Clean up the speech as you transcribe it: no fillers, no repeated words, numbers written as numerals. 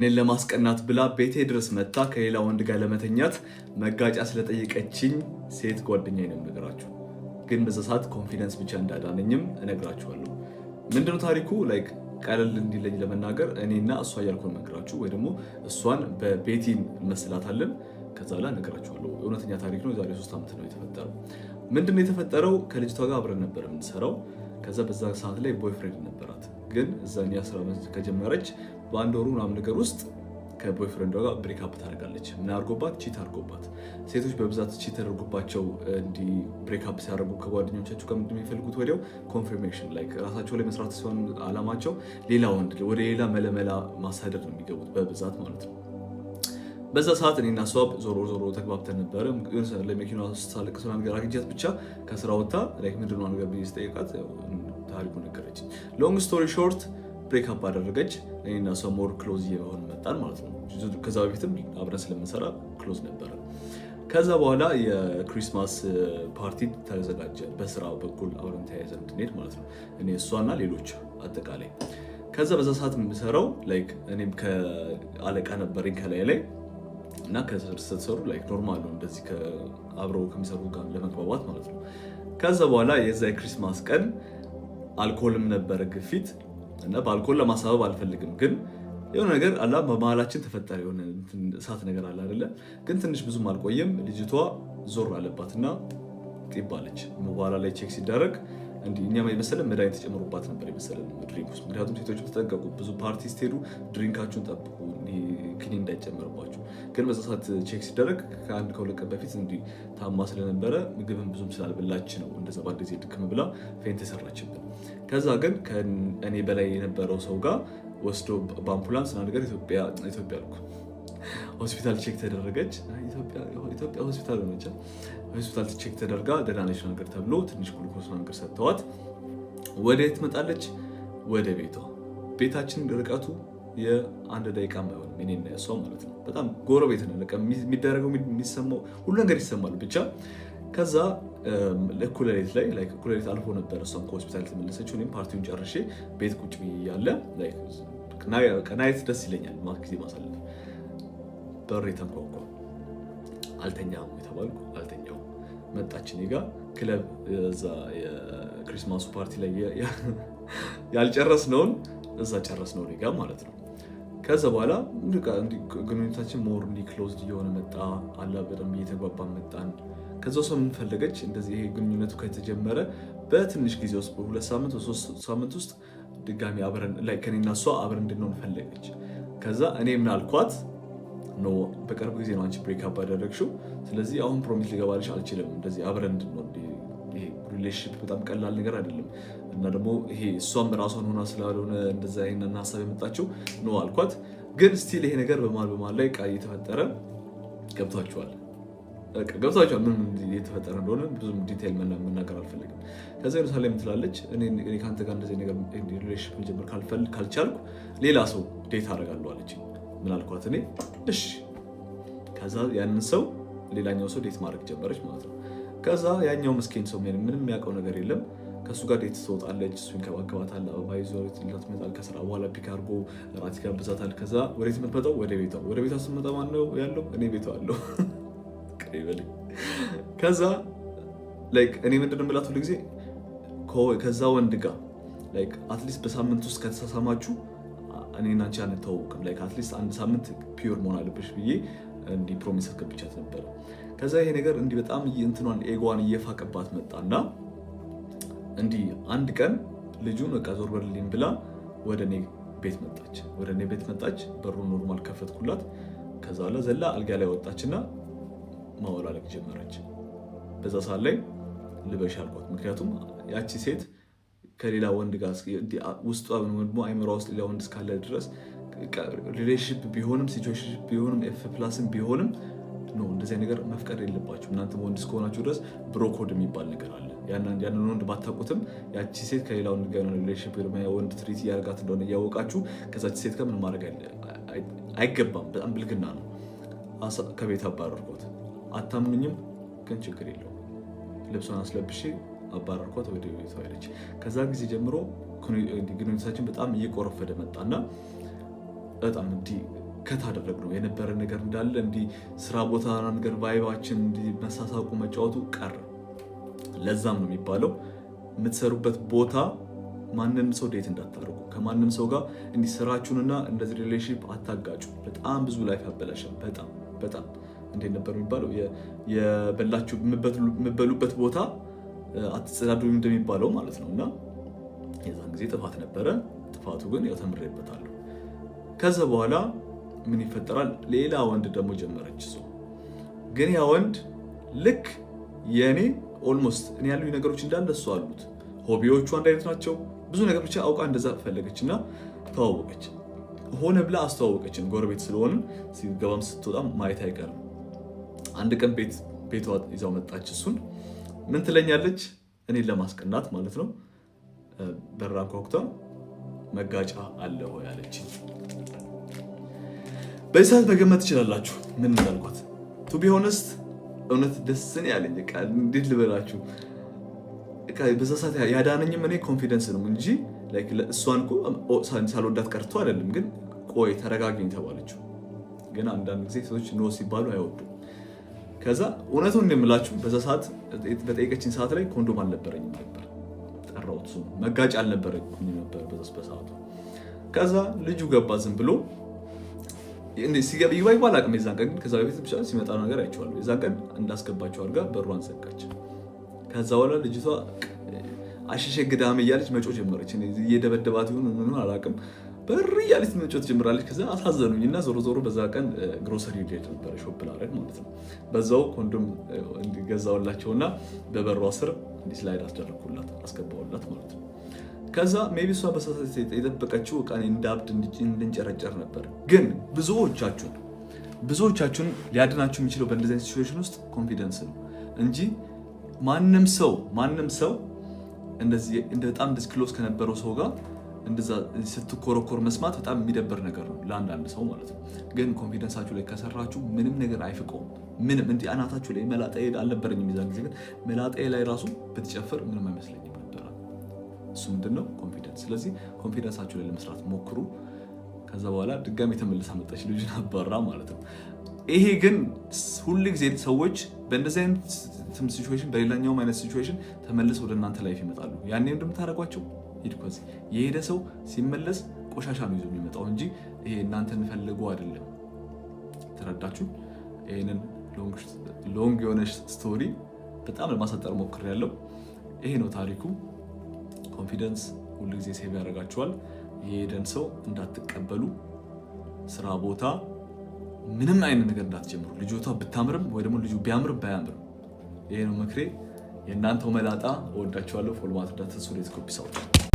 እኔን ለማስቀናት ብላ ቤቴ ድረስ መጣ ከሌላ ወንድ ጋር ለመተኛት መጋጫ ስለጠየቀችኝ ሴት ጓደኛዬ ነው የምነግራችሁ። ግን በዛ ሰዓት ኮንፊደንስ ብቻ እንዳዳነኝም እነግራችኋለሁ። ምንድነው ታሪኩ? ላይክ ቀለል እንዲለኝ ለመናገር እኔና እሷ እያልኩ እነግራችሁ ወይ ደግሞ እሷን በቤቲን እንመስላታለን። ከዛ ላይ እነግራችኋለሁ። እውነተኛ ታሪክ ነው። የዛሬ 3 ዓመት ነው የተፈጠረው። ምንድነው የተፈጠረው? ከልጅቷ ጋር አብረን ነበር የምንሰራው። ከዛ በዛ ሰዓት ላይ ቦይፍሬንድ ነበራት። ግን እዛኛ ስራ ከጀመረች በአንድ ወሩ ምናምን ነገር ውስጥ ከቦይፍሬንዷ ጋር ብሬክአፕ ታደርጋለች። ምን አድርጎባት? ቺት አድርጎባት። ሴቶች በብዛት ቺት ተደርጎባቸው እንዲህ ብሬክአፕ ሲያደርጉ ከጓደኞቻቸው ጋር ምንድን የሚፈልጉት ወዲያው ኮንፊርሜሽን፣ ላይክ ራሳቸው ላይ መስራት ሲሆን አላማቸው ሌላ ወንድ ወደ ሌላ መለመላ ማሳደድ ነው የሚገቡት በብዛት ማለት ነው። በዛ ሰዓት እኔና እሷ ዞሮ ተግባብተን ነበረ። ለመኪና ሳለቅስ ነገር አግኝቻት ብቻ ከስራ ወጥታ ምንድነው ነገር ብዬ ስጠይቃት ታሪኩ ነገረች። ሎንግ ስቶሪ ሾርት ብሬክአፕ አደረገች። እኔና እሷ ሞር ክሎዝ እየሆን መጣን ማለት ነው። ከዛ በፊትም አብረን ስለምንሰራ ክሎዝ ነበረ። ከዛ በኋላ የክሪስማስ ፓርቲ ተዘጋጀ። በስራ በኩል አብረን ተያይዘን እንድንሄድ ማለት ነው፣ እኔ እሷና ሌሎች አጠቃላይ። ከዛ በዛ ሰዓት የምሰራው እኔም ከአለቃ ነበረኝ ከላይ ላይ እና ስትሰሩ ኖርማል ነው እንደዚህ አብረው ከሚሰሩ ጋር ለመግባባት ማለት ነው። ከዛ በኋላ የዛ የክሪስማስ ቀን አልኮልም ነበረ ግፊት እና በአልኮል ለማሳበብ አልፈልግም፣ ግን የሆነ ነገር አላ በመሀላችን ተፈጠረ። የሆነ እሳት ነገር አለ አይደለ? ግን ትንሽ ብዙም አልቆየም። ልጅቷ ዞር አለባትና ጢባለች። በኋላ ላይ ቼክ ሲደረግ እንዲህ እኛ የመሰለን መድኃኒት ተጨምሮባት ነበር የመሰለን ድሪንክ ውስጥ። ምክንያቱም ሴቶች ተጠንቀቁ፣ ብዙ ፓርቲ ስትሄዱ ድሪንካችሁን ጠብቁ ክኒን እንዳይጨምርባችሁ። ግን በዛ ሰዓት ቼክ ሲደረግ ከ1-2 ቀን በፊት እንዲህ ታማ ስለነበረ ምግብን ብዙም ስላልበላች ነው እንደዛ ባንድ ጊዜ ድክም ብላ ፌንት የሰራችብን። ከዛ ግን ከእኔ በላይ የነበረው ሰው ጋር ወስዶ በአምቡላንስ ና ነገር ኢትዮጵያ አልኩ ሆስፒታል ቼክ ተደረገች። ኢትዮጵያ ሆስፒታል ሆነች። ሆስፒታል ቼክ ተደርጋ ደህና ነች ነገር ተብሎ ትንሽ ግሉኮስ ነገር ሰጥተዋት ወደ የት ትመጣለች? ወደ ቤቷ። ቤታችን ርቀቱ የ1 ደቂቃ አይሆንም፣ እኔና እሷ ማለት ነው። በጣም ጎረቤት ነን። የሚደረገው የሚሰማው ሁሉ ነገር ይሰማል ብቻ። ከዛ እኩለ ሌሊት ላይ እኩለ ሌሊት አልፎ ነበር እሷም ከሆስፒታል ተመለሰችው። እኔም ፓርቲውን ጨርሼ ቤት ቁጭ ብዬ እያለ ናይት ደስ ይለኛል ጊዜ ማሳለፍ። በር የተንኳኳ። አልተኛም የተባልኩ አልተኛው። መጣች እኔ ጋ ክለብ እዛ የክሪስማሱ ፓርቲ ላይ ያልጨረስነውን እዛ ጨረስነው እኔ ጋ ማለት ነው። ከዛ በኋላ ግንኙነታችን ሞር ክሎዝ እየሆነ መጣ። አላ በደንብ እየተግባባን መጣን። ከዛ ሰው ምን ፈለገች? እንደዚህ ይሄ ግንኙነቱ ከተጀመረ በትንሽ ጊዜ ውስጥ በ2 ሳምንት 3 ሳምንት ውስጥ ድጋሚ አብረን ከኔና እሷ አብረን እንድንሆን ፈለገች። ከዛ እኔ ምን አልኳት? ኖ በቅርብ ጊዜ ነው አንቺ ብሬክአፕ ያደረግሽው፣ ስለዚህ አሁን ፕሮሚስ ሊገባልሽ አልችልም። እንደዚህ አብረን እንድንሆን ይሄ ሪሌሽንሺፕ በጣም ቀላል ነገር አይደለም እና ደግሞ ይሄ እሷም ራሷን ሆና ስላልሆነ እንደዛ ይሄንን ሀሳብ የመጣችው ኖ አልኳት። ግን ስቲል ይሄ ነገር በማል ላይ ቃ እየተፈጠረ ገብቷችኋል ምን እየተፈጠረ እንደሆነ ብዙም ዲቴይል መናገር አልፈልግም። ከዛ ኢየሩሳሌም ትላለች እኔ ከአንተ ጋር እንደዚህ ነገር ሪሌሽንሺፕ መጀመር ካልቻልኩ ሌላ ሰው ዴት አደርጋለሁ አለች። ምን አልኳት? እኔ እሺ። ከዛ ያንን ሰው ሌላኛው ሰው ዴት ማድረግ ጀመረች ማለት ነው። ከዛ ያኛው መስኪን ሰው ምንም የሚያውቀው ነገር የለም። ከሱ ጋር ዴት ትወጣለች፣ እሱ ይንከባከባታል፣ አበባ ይዞ ትመጣል። ከስራ በኋላ ፒክ አድርጎ እራት ይጋብዛታል። ከዛ ወዴት የምትመጣው? ወደ ቤቷ። ወደ ቤቷ ስትመጣ ማነው ያለው? እኔ ቤቷ አለው። ከዛ እኔ ምንድን የምላት ሁሉ ጊዜ ከዛ ወንድ ጋር አትሊስት በሳምንት ውስጥ ከተሳሳማችሁ እኔና አንቺ አንተዋወቅም፣ አትሊስት 1 ሳምንት ፒውር መሆን አለብሽ ብዬ እንዲህ ፕሮሚስ አስገብቻት ነበረ። ከዛ ይሄ ነገር እንዲህ በጣም እንትኗን ኤጓን እየፋቀባት መጣና እንዲህ አንድ ቀን ልጁን በቃ ዞር በልልኝ ብላ ወደ እኔ ቤት መጣች። በሩን ኖርማል ከፈትኩላት። ከዛ በኋላ ዘላ አልጋ ላይ ወጣችና ማወላለቅ ጀመረች። በዛ ሰዓት ላይ ልበሽ አልኳት። ምክንያቱም ያቺ ሴት ከሌላ ወንድ ጋር ውስጧ አይምሯ ውስጥ ሌላ ወንድ እስካለ ድረስ ሪሌሽንሺፕ ቢሆንም ሲቹዌሽንሺፕ ቢሆንም ኤፍ+ ቢሆንም ነው እንደዚህ ነገር መፍቀድ የለባችሁ። እናንተ ወንድ እስከሆናችሁ ድረስ ብሮኮድ የሚባል ነገር አለ። ያንን ወንድ ባታውቁትም ያቺ ሴት ከሌላ ወንድ ጋር ሪሌሽንሺፕ ወንድ ትሪት እያደረጋት እንደሆነ እያወቃችሁ ከዛች ሴት ጋር ምን ማድረግ አይገባም። በጣም ብልግና ነው። ከቤት አባረርኳት። አታምኑኝም? ግን ችግር የለውም። ልብሷን አስለብሼ አባረርኳት። ወደ ቤቷ ሄደች። ከዛ ጊዜ ጀምሮ ግንኙነታችን በጣም እየቆረፈደ መጣና በጣም ከት አደረግነው። የነበረ ነገር እንዳለ እንዲህ ስራ ቦታ ነገር ቫይባችን እንዲህ መሳሳቁ መጫወቱ ቀረ። ለዛም ነው የሚባለው የምትሰሩበት ቦታ ማንንም ሰው ዴት እንዳታደርጉ፣ ከማንም ሰው ጋር እንዲህ ስራችሁንና እንደዚህ ሪሌሽንሺፕ አታጋጩ። በጣም ብዙ ላይፍ ያበላሻል። በጣም እንዴት ነበር የሚባለው የበላችሁ የምበሉበት ቦታ አትጸዳዱ እንደሚባለው ማለት ነው። እና የዛን ጊዜ ጥፋት ነበረ። ጥፋቱ ግን ያው ተምሬበታለሁ። ከዛ በኋላ ምን ይፈጠራል? ሌላ ወንድ ደግሞ ጀመረች እሱ። ግን ያ ወንድ ልክ የኔ ኦልሞስት እኔ ያሉኝ ነገሮች እንዳለ እሱ አሉት። ሆቢዎቹ አንድ አይነት ናቸው። ብዙ ነገር ብቻ አውቃ እንደዛ ፈለገች እና ተዋወቀች። ሆነ ብላ አስተዋወቀችን። ጎረቤት ስለሆነ ሲገባም ስትወጣም ማየት አይቀርም። አንድ ቀን ቤቷ ይዛው መጣች። እሱን ምን ትለኛለች? እኔን ለማስቀናት ማለት ነው። በራን ኮክታ መጋጫ አለ ሆይ አለች። በዚህ ሰዓት መገመት ትችላላችሁ ምን እንዳልኳት። ቱ ቢ ሆነስት እውነት ደስን ያለኝ ቃል እንዴት ልበላችሁ። በዛ ሰዓት ያዳነኝም እኔ ኮንፊደንስ ነው እንጂ እሷን ሳልወዳት ቀርቶ አይደለም። ግን ቆይ ተረጋግኝ ተባለችው። ግን አንዳንድ ጊዜ ሴቶች ኖ ሲባሉ አይወዱም። ከዛ እውነቱን እንደምላችሁ በዛ ሰዓት በጠየቀችኝ ሰዓት ላይ ኮንዶም አልነበረኝም ነበር። ጠራሁት። እሱ መጋጫ አልነበረኝም ነበር በሰዓቱ። ከዛ ልጁ ገባ ዝም ብሎ ሲገባ ይግባ አላውቅም። የዛን ቀን ከዛ በፊት ብቻ ሲመጣ ነገር አይቼዋለሁ። የዛን ቀን እንዳስገባቸው አድርጋ በሯን ዘጋች። ከዛ በኋላ ልጅቷ አሸሸ ግዳም እያለች መጮህ ጀመረች። እየደበደባት ይሁን ምን አላውቅም፣ በር እያለች መጮህ ጀምራለች። ከዛ አሳዘኑኝ እና ዞሮ በዛ ቀን ግሮሰሪ ሄድ ነበር ሾፕ ላደርግ ማለት ነው። በዛው ኮንዶም እንዲገዛውላቸውና በበሯ ስር ስላይድ አስደረኩላት አስገባውላት ማለት ነው። ከዛ ሜቢ እሷ በሳሳት የጠበቀችው ዕቃ እንዳብድ እንድንጨረጨር ነበር። ግን ብዙዎቻችሁን ሊያድናችሁ የሚችለው በእንደዚህ አይነት ሲቹዌሽን ውስጥ ኮንፊደንስ ነው እንጂ ማንም ሰው እንደዚህ በጣም ዲስክሎዝ ከነበረው ሰው ጋር እንደዛ ስትኮረኮር መስማት በጣም የሚደበር ነገር ነው ለአንዳንድ ሰው ማለት ነው። ግን ኮንፊደንሳችሁ ላይ ከሰራችሁ ምንም ነገር አይፍቀውም። ምንም እንዲህ አናታችሁ ላይ መላጣዬ አልነበረኝም የዛን ጊዜ። ግን መላጣዬ ላይ ራሱ ብትጨፍር ምንም አይመስለኝም ነበር። እሱ ምንድነው? ኮንፊደንስ። ስለዚህ ኮንፊደንሳችሁ ላይ ለመስራት ሞክሩ። ከዛ በኋላ ድጋሚ ተመልሳ መጣች፣ ልጅን አባራ ማለት ነው። ይሄ ግን ሁሉ ጊዜ ሰዎች በእንደዚህ አይነት ሲቹዌሽን በሌላኛውም አይነት ሲቹዌሽን ተመልሰው ወደ እናንተ ላይፍ ይመጣሉ። ያኔ እንደምታደርጓቸው የሄደ ሰው ሲመለስ ቆሻሻ ነው ይዞ የሚመጣው እንጂ ይሄ እናንተን ፈልጎ አይደለም። ተረዳችሁ? ይሄንን ሎንግ የሆነ ስቶሪ በጣም ለማሳጠር ሞክሬያለሁ። ይሄ ነው ታሪኩ። ኮንፊደንስ ሁሉ ጊዜ ሴቭ ያደርጋችኋል። የሄደን ሰው እንዳትቀበሉ። ስራ ቦታ ምንም አይነት ነገር እንዳትጀምሩ። ልጅቷ ብታምርም ወይ ደግሞ ልጁ ቢያምርም ባያምርም፣ ይሄ ነው ምክሬ። የእናንተው መላጣ። እወዳችኋለሁ። ፎሎ ማድረግ እንዳትረሱ።